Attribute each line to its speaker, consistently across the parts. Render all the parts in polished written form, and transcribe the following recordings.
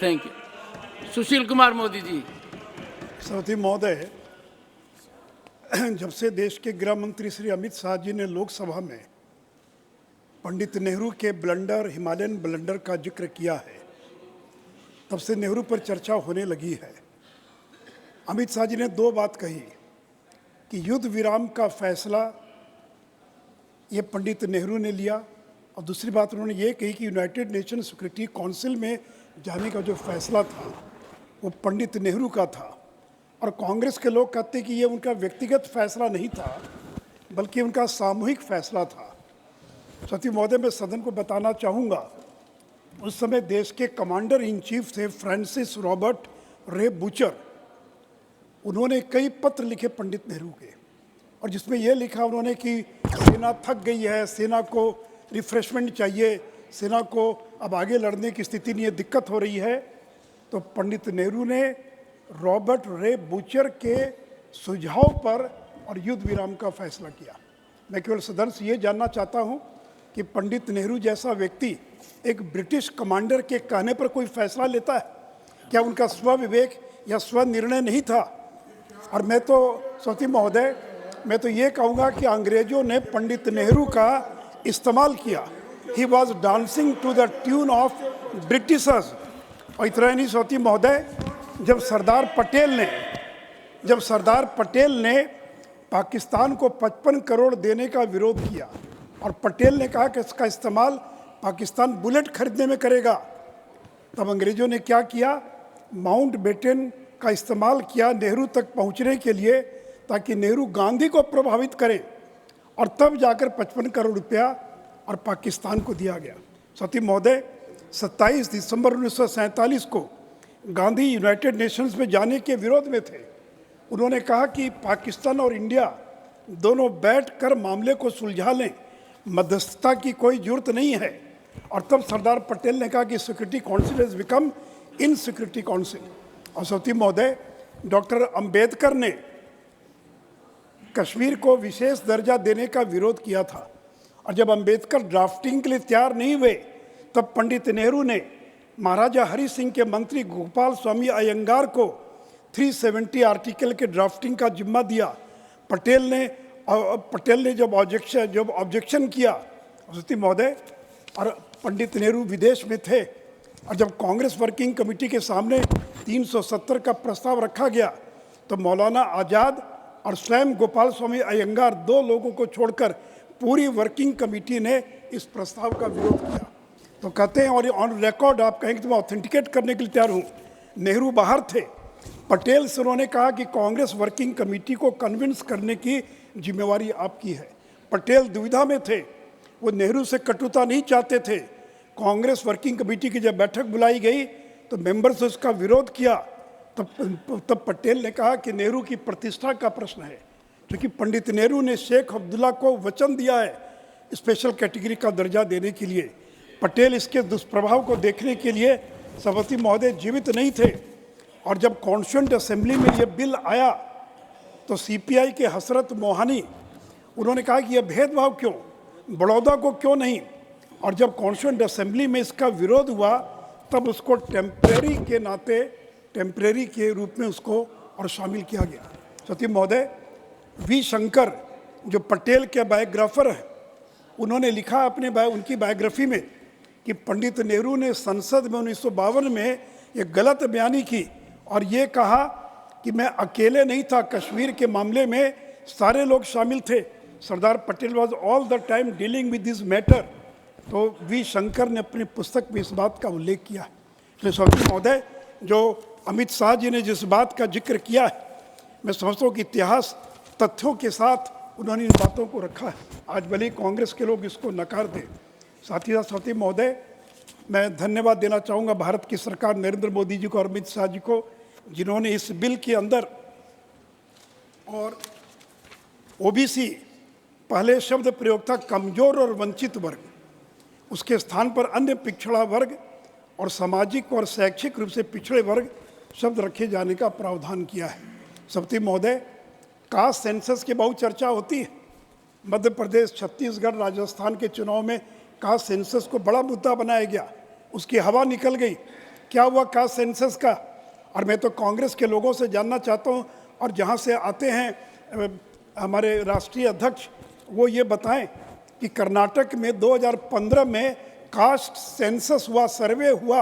Speaker 1: Thank you. Sushil Kumar Modi ji.
Speaker 2: सभापति महोदय, जब से देश के गृह मंत्री श्री अमित शाह जी ने लोकसभा में पंडित नेहरू के ब्लंडर, हिमालयन ब्लंडर का जिक्र किया है, तब से नेहरू पर चर्चा होने लगी है। अमित शाह जी ने दो बात कही कि युद्ध विराम का फैसला ये पंडित नेहरू ने लिया, और दूसरी बात उन्होंने ये कही कि यूनाइटेड नेशन सिक्योरिटी काउंसिल में जाने का जो फैसला था वो पंडित नेहरू का था। और कांग्रेस के लोग कहते कि ये उनका व्यक्तिगत फैसला नहीं था, बल्कि उनका सामूहिक फैसला था। सती महोदय, मैं सदन को बताना चाहूँगा, उस समय देश के कमांडर इन चीफ थे फ्रांसिस रॉबर्ट रे बूचर। उन्होंने कई पत्र लिखे पंडित नेहरू के, और जिसमें यह लिखा उन्होंने कि सेना थक गई है, सेना को रिफ्रेशमेंट चाहिए, सेना को अब आगे लड़ने की स्थिति नहीं है, दिक्कत हो रही है। तो पंडित नेहरू ने रॉबर्ट रे बूचर के सुझाव पर और युद्ध विराम का फैसला किया। मैं केवल सदन से ये जानना चाहता हूँ कि पंडित नेहरू जैसा व्यक्ति एक ब्रिटिश कमांडर के कहने पर कोई फैसला लेता है? क्या उनका स्वविवेक या स्वनिर्णय नहीं था? और मैं तो सती महोदय, मैं तो ये कहूँगा कि अंग्रेजों ने पंडित नेहरू का इस्तेमाल किया। He was dancing to the tune of Britishers. और इतना ही नहीं सती महोदय, जब सरदार पटेल ने पाकिस्तान को 55 करोड़ देने का विरोध किया, और पटेल ने कहा कि इसका इस्तेमाल पाकिस्तान बुलेट खरीदने में करेगा, तब अंग्रेजों ने क्या किया? माउंट बेटन का इस्तेमाल किया नेहरू तक पहुंचने के लिए, ताकि नेहरू गांधी को प्रभावित करें, और तब जाकर 55 करोड़ रुपया और पाकिस्तान को दिया गया। सती महोदय, 27 दिसंबर 1947 को गांधी यूनाइटेड नेशंस में जाने के विरोध में थे। उन्होंने कहा कि पाकिस्तान और इंडिया दोनों बैठकर मामले को सुलझा लें, मध्यस्थता की कोई जरूरत नहीं है। और तब सरदार पटेल ने कहा कि security council has become in security council. और सती महोदय, डॉक्टर अंबेडकर ने कश्मीर को विशेष दर्जा देने का विरोध किया था, और जब अंबेडकर ड्राफ्टिंग के लिए तैयार नहीं हुए, तब पंडित नेहरू ने महाराजा हरि सिंह के मंत्री गोपाल स्वामी अयंगार को 370 आर्टिकल के ड्राफ्टिंग का जिम्मा दिया। पटेल ने जब ऑब्जेक्शन किया, सती महोदय, और पंडित नेहरू विदेश में थे, और जब कांग्रेस वर्किंग कमेटी के सामने 370 का प्रस्ताव रखा गया, तो मौलाना आज़ाद और स्वयं गोपाल स्वामी अयंगार, दो लोगों को छोड़कर पूरी वर्किंग कमेटी ने इस प्रस्ताव का विरोध किया। तो कहते हैं, और ऑन रिकॉर्ड आप कहेंगे तो मैं ऑथेंटिकेट करने के लिए तैयार हूँ, नेहरू बाहर थे, पटेल से उन्होंने कहा कि कांग्रेस वर्किंग कमेटी को कन्विंस करने की जिम्मेवारी आपकी है। पटेल दुविधा में थे, वो नेहरू से कटुता नहीं चाहते थे। कांग्रेस वर्किंग कमेटी की जब बैठक बुलाई गई तो मेंबर्स ने उसका विरोध किया। तब पटेल ने कहा कि नेहरू की प्रतिष्ठा का प्रश्न है, क्योंकि पंडित नेहरू ने शेख अब्दुल्ला को वचन दिया है स्पेशल कैटेगरी का दर्जा देने के लिए। पटेल इसके दुष्प्रभाव को देखने के लिए सभापति महोदय जीवित नहीं थे, और जब कॉन्स्टिट्यूएंट असेंबली में ये बिल आया तो सीपीआई के हसरत मोहानी, उन्होंने कहा कि यह भेदभाव क्यों, बड़ौदा को क्यों नहीं। और जब कॉन्स्टिट्यूएंट असेंबली में इसका विरोध हुआ, तब उसको टेम्परेरी के रूप में उसको और शामिल किया गया। सती महोदय, वी शंकर जो पटेल के बायोग्राफर हैं, उन्होंने लिखा उनकी बायोग्राफी में कि पंडित नेहरू ने संसद में 1952 में ये गलत बयानी की, और ये कहा कि मैं अकेले नहीं था, कश्मीर के मामले में सारे लोग शामिल थे, Sardar Patel was all the time dealing with this matter. तो वी शंकर ने अपनी पुस्तक में इस बात का उल्लेख किया है। इसलिए सभापति महोदय, जो अमित शाह जी ने जिस बात का जिक्र किया है, मैं समझता हूँ कि इतिहास तथ्यों के साथ उन्होंने इन बातों को रखा है। आज भले कांग्रेस के लोग इसको नकार दें। साथ ही साथ सभापति महोदय, मैं धन्यवाद देना चाहूँगा भारत की सरकार, नरेंद्र मोदी जी को और अमित शाह जी को, जिन्होंने इस बिल के अंदर और ओबीसी, पहले शब्द प्रयोग था कमजोर और वंचित वर्ग, उसके स्थान पर अन्य पिछड़ा वर्ग और सामाजिक और शैक्षिक रूप से पिछड़े वर्ग शब्द रखे जाने का प्रावधान किया है। सभापति महोदय, कास्ट सेंसस की बहुत चर्चा होती है। मध्य प्रदेश, छत्तीसगढ़, राजस्थान के चुनाव में कास्ट सेंसस को बड़ा मुद्दा बनाया गया, उसकी हवा निकल गई क्या हुआ कास्ट सेंसस का। और मैं तो कांग्रेस के लोगों से जानना चाहता हूं, और जहां से आते हैं हमारे राष्ट्रीय अध्यक्ष, वो ये बताएं कि कर्नाटक में 2015 में कास्ट सेंसस हुआ, सर्वे हुआ,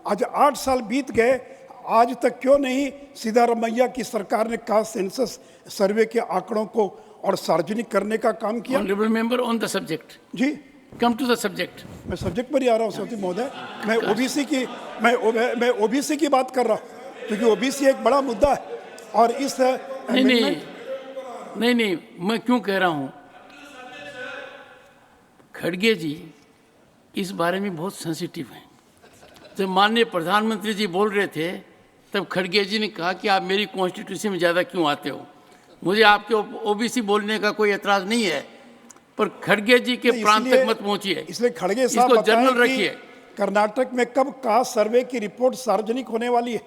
Speaker 2: आज 8 साल बीत गए, आज तक क्यों नहीं सिद्धारमैया की सरकार ने कास्ट सेंसस सर्वे के आंकड़ों को और सार्वजनिक करने का काम किया।
Speaker 1: Honourable member on the subject,
Speaker 2: जी,
Speaker 1: कम टू द सब्जेक्ट।
Speaker 2: मैं सब्जेक्ट पर ही आ रहा हूँ सौती महोदय। मैं ओबीसी की बात कर रहा हूँ, क्योंकि ओबीसी एक बड़ा मुद्दा है। और इस
Speaker 1: नहीं, मैं क्यों कह रहा हूँ, खड़गे जी इस बारे में बहुत सेंसिटिव हैं। जब माननीय प्रधानमंत्री जी बोल रहे थे तब खड़गे जी ने कहा कि आप मेरी कॉन्स्टिट्यूशन में ज़्यादा क्यों आते हो। मुझे आपके ओबीसी बोलने का कोई एतराज़ नहीं है, पर खड़गे जी के प्रांत तक मत पहुंचिए।
Speaker 2: इसलिए खड़गे साहब
Speaker 1: इसको जनरल रखिए।
Speaker 2: कर्नाटक में कब कास्ट सर्वे की रिपोर्ट सार्वजनिक होने वाली है?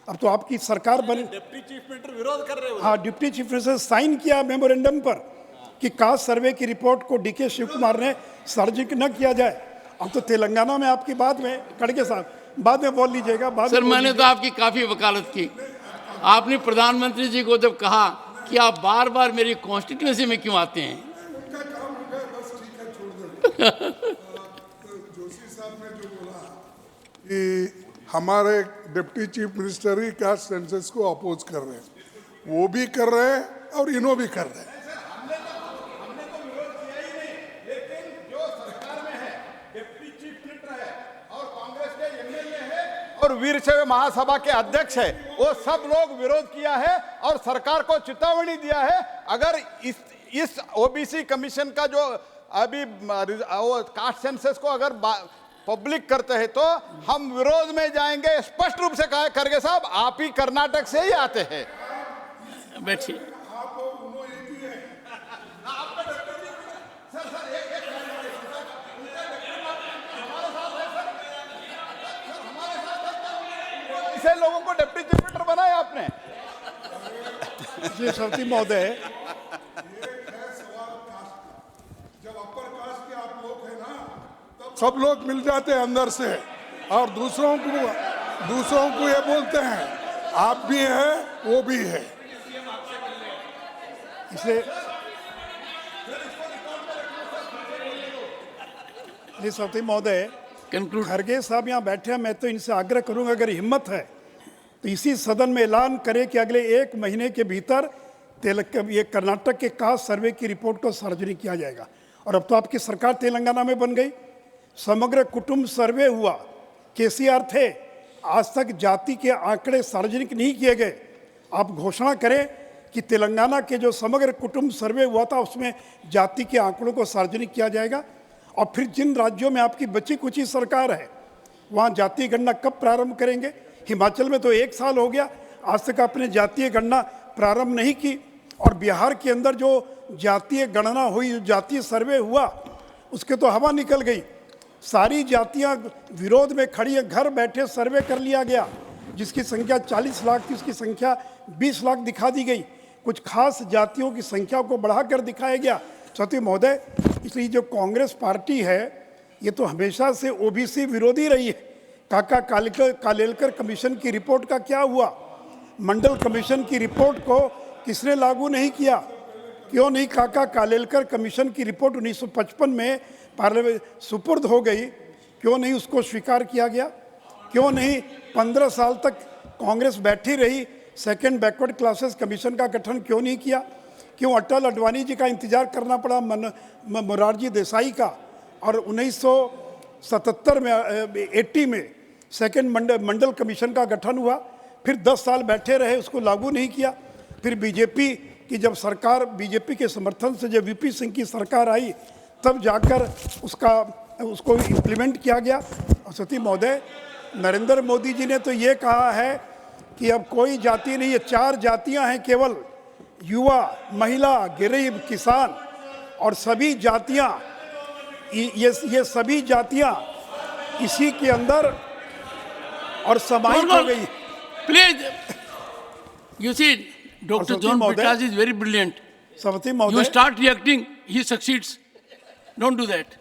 Speaker 2: अब तो आपकी सरकार बनी,
Speaker 3: डिप्टी चीफ मिनिस्टर विरोध कर रहे हो।
Speaker 2: हाँ, डिप्टी चीफ मिनिस्टर साइन किया मेमोरेंडम पर कि कास्ट सर्वे की रिपोर्ट को डीके शिव कुमार ने सार्वजनिक न किया जाए। अब तो तेलंगाना में आपकी बात में खड़गे साहब बाद में बोल लीजिएगा।
Speaker 1: सर, मैंने तो आपकी काफी वकालत की। आपने प्रधानमंत्री जी को जब कहा कि आप बार बार मेरी कॉन्स्टिट्यूंसी में क्यों आते हैं।
Speaker 4: जोशी साहब ने जो बोला कि हमारे डिप्टी चीफ मिनिस्टर ही कास्ट सेंसस को अपोज कर रहे हैं, वो भी कर रहे हैं और इन्हों भी कर रहे हैं।
Speaker 3: और वीरशैव महासभा के अध्यक्ष है, वो सब लोग विरोध किया है और सरकार को चेतावनी दिया है। अगर इस ओबीसी कमीशन का जो अभी वो कास्ट सेंसस को अगर पब्लिक करते हैं तो हम विरोध में जाएंगे। स्पष्ट रूप से कहा खड़गे साहब, आप ही कर्नाटक से ही आते हैं।
Speaker 1: बैठिए।
Speaker 3: ऐसे लोगों को डिप्टी चीफ मिनिस्टर बनाया आपने।
Speaker 2: जी सौती महोदय,
Speaker 4: जब अपर कास्ट के आप लोग हैं ना, तब सब लोग मिल जाते हैं अंदर से और दूसरों को ये बोलते हैं आप भी हैं वो भी है।
Speaker 2: इसे जी सौती महोदय,
Speaker 1: कंक्लूड।
Speaker 2: खड़गे साहब यहाँ बैठे हैं, मैं तो इनसे आग्रह करूंगा अगर हिम्मत है तो इसी सदन में ऐलान करें कि अगले 1 महीने के भीतर ये कर्नाटक के कास्ट सर्वे की रिपोर्ट को सार्वजनिक किया जाएगा। और अब तो आपकी सरकार तेलंगाना में बन गई, समग्र कुटुंब सर्वे हुआ, केसीआर थे, आज तक जाति के आंकड़े सार्वजनिक नहीं किए गए। आप घोषणा करें कि तेलंगाना के जो समग्र कुटुंब सर्वे हुआ था उसमें जाति के आंकड़ों को सार्वजनिक किया जाएगा। और फिर जिन राज्यों में आपकी बची कुची सरकार है वहाँ जातीय गणना कब प्रारंभ करेंगे? हिमाचल में तो 1 साल हो गया, आज तक आपने जातीय गणना प्रारंभ नहीं की। और बिहार के अंदर जो जातीय गणना हुई, जो जातीय सर्वे हुआ, उसके तो हवा निकल गई। सारी जातियां विरोध में खड़ी हैं, घर बैठे सर्वे कर लिया गया। जिसकी संख्या 40 लाख थी उसकी संख्या 20 लाख दिखा दी गई। कुछ खास जातियों की संख्या को बढ़ाकर दिखाया गया। सती महोदय, इसलिए जो कांग्रेस पार्टी है ये तो हमेशा से ओबीसी विरोधी रही है। काका कालेलकर कमीशन की रिपोर्ट का क्या हुआ? मंडल कमीशन की रिपोर्ट को किसने लागू नहीं किया? क्यों नहीं काका कालेलकर कमीशन की रिपोर्ट 1955 में पार्लियामेंट सुपुर्द हो गई, क्यों नहीं उसको स्वीकार किया गया? क्यों नहीं 15 साल तक कांग्रेस बैठी रही, सेकंड बैकवर्ड क्लासेस कमीशन का गठन क्यों नहीं किया? क्यों अटल अडवाणी जी का इंतजार करना पड़ा, मोरारजी देसाई का? और 1977 में 80 में सेकंड मंडल कमीशन का गठन हुआ, फिर 10 साल बैठे रहे, उसको लागू नहीं किया। फिर बीजेपी की जब सरकार, बीजेपी के समर्थन से जब वीपी सिंह की सरकार आई तब जाकर उसको इम्प्लीमेंट किया गया। और सती महोदय, नरेंद्र मोदी जी ने तो ये कहा है कि अब कोई जाति नहीं है, 4 जातियां हैं केवल, युवा, महिला, गरीब, किसान, और सभी जातियां, ये सभी जातियां इसी के अंदर और समाहित हो गई।
Speaker 1: Please, you see, Dr. John Britas is very brilliant.
Speaker 2: सवती महोदय,
Speaker 1: You start reacting, he succeeds. Don't do that.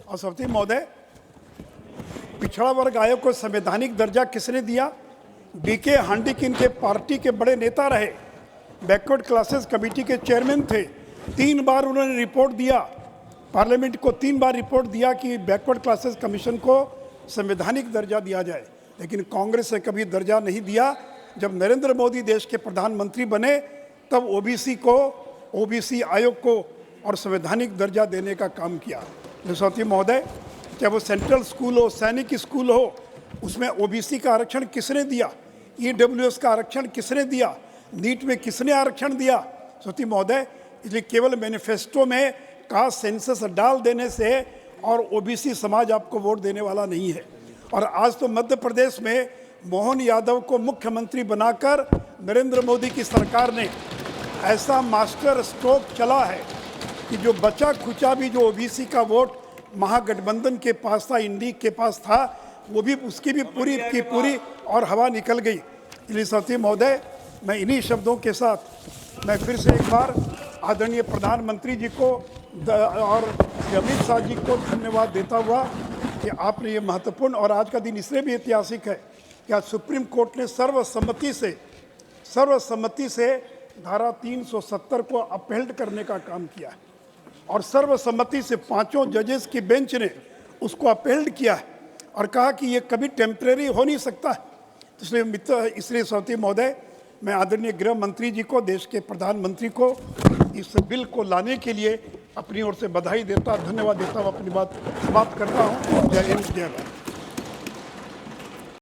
Speaker 2: और सवती महोदय, पिछड़ा वर्ग आयोग को संवैधानिक दर्जा किसने दिया? बीके हांडिकिन के पार्टी के बड़े नेता रहे, बैकवर्ड क्लासेस कमेटी के चेयरमैन थे। 3 बार उन्होंने रिपोर्ट दिया, पार्लियामेंट को 3 बार रिपोर्ट दिया कि बैकवर्ड क्लासेस कमीशन को संवैधानिक दर्जा दिया जाए, लेकिन कांग्रेस ने कभी दर्जा नहीं दिया। जब नरेंद्र मोदी देश के प्रधानमंत्री बने तब ओबीसी आयोग को और संवैधानिक दर्जा देने का काम किया। सरस्वती महोदय, चाहे वो सेंट्रल स्कूल हो, सैनिक स्कूल हो, उसमें ओबीसी का आरक्षण किसने दिया? ईडब्ल्यूएस का आरक्षण किसने दिया? नीट में किसने आरक्षण दिया? सरस्वती महोदय, इसलिए केवल मैनिफेस्टो में कास्ट सेंसस डाल देने से और ओबीसी समाज आपको वोट देने वाला नहीं है। और आज तो मध्य प्रदेश में मोहन यादव को मुख्यमंत्री बनाकर नरेंद्र मोदी की सरकार ने ऐसा मास्टर स्ट्रोक चला है कि जो बचा खुचा भी जो ओबीसी का वोट महागठबंधन के पास था, इंडी के पास था, वो भी उसकी भी पूरी की पूरी और हवा निकल गई। इसलिए सरस्वती महोदय, मैं इन्हीं शब्दों के साथ मैं फिर से एक बार आदरणीय प्रधानमंत्री जी को और अमित शाह जी को धन्यवाद देता हुआ कि आपने ये महत्वपूर्ण, और आज का दिन इसलिए भी ऐतिहासिक है कि आज सुप्रीम कोर्ट ने सर्वसम्मति से धारा 370 को अपहेल्ड करने का काम किया है और सर्वसम्मति से 5 जजेस की बेंच ने उसको अपहेल्ड किया है और कहा कि ये कभी टेम्परेरी हो नहीं सकता है। इसलिए सरस्वती महोदय, मैं आदरणीय गृह मंत्री जी को, देश के प्रधानमंत्री को इस बिल को लाने के लिए अपनी ओर से बधाई देता, धन्यवाद देता हूँ, अपनी बात समाप्त करता हूँ। जय हिंद, जय भारत।